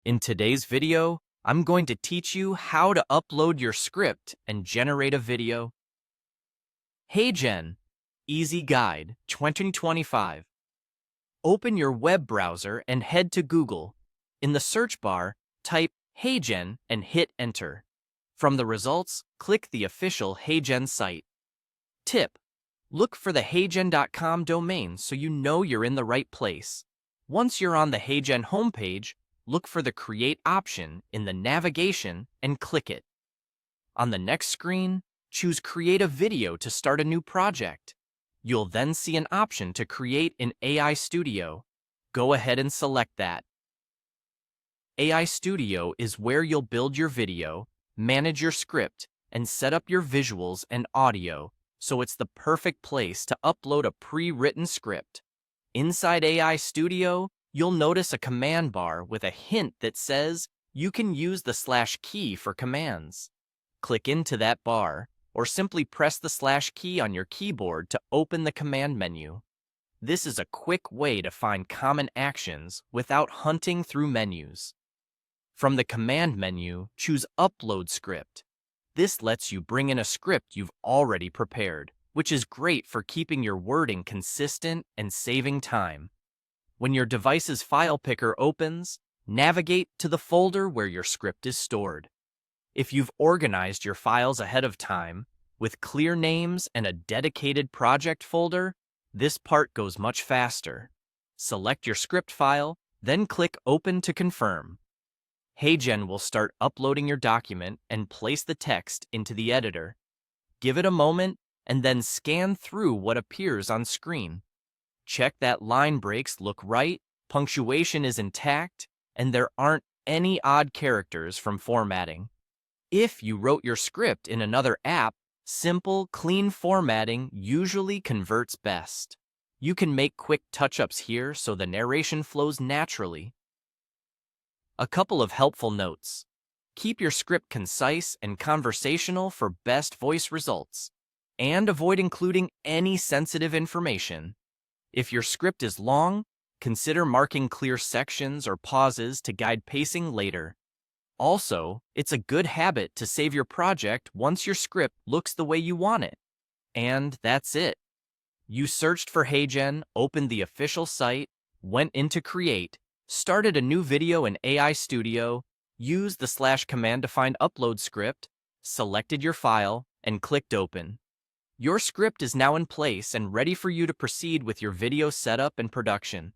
In today's video, I'm going to teach you how to upload your script and generate a video. HeyGen, Easy Guide 2025. Open your web browser and head to Google. In the search bar, type HeyGen and hit enter. From the results, click the official HeyGen site. Tip: look for the heygen.com domain so you know you're in the right place. Once you're on the HeyGen homepage, look for the Create option in the navigation and click it. On the next screen, choose Create a Video to start a new project. You'll then see an option to create in AI Studio. Go ahead and select that. AI Studio is where you'll build your video, manage your script, and set up your visuals and audio, so it's the perfect place to upload a pre-written script. Inside AI Studio, you'll notice a command bar with a hint that says you can use the / key for commands. Click into that bar, or simply press the / key on your keyboard to open the command menu. This is a quick way to find common actions without hunting through menus. From the command menu, choose Upload Script. This lets you bring in a script you've already prepared, which is great for keeping your wording consistent and saving time. When your device's file picker opens, navigate to the folder where your script is stored. If you've organized your files ahead of time, with clear names and a dedicated project folder, this part goes much faster. Select your script file, then click Open to confirm. HeyGen will start uploading your document and place the text into the editor. Give it a moment, and then scan through what appears on screen. Check that line breaks look right, punctuation is intact, and there aren't any odd characters from formatting. If you wrote your script in another app, simple, clean formatting usually converts best. You can make quick touch-ups here so the narration flows naturally. A couple of helpful notes. Keep your script concise and conversational for best voice results, and avoid including any sensitive information. If your script is long, consider marking clear sections or pauses to guide pacing later. Also, it's a good habit to save your project once your script looks the way you want it. And that's it. You searched for HeyGen, opened the official site, went into Create, started a new video in AI Studio, used the / command to find Upload Script, selected your file, and clicked Open. Your script is now in place and ready for you to proceed with your video setup and production.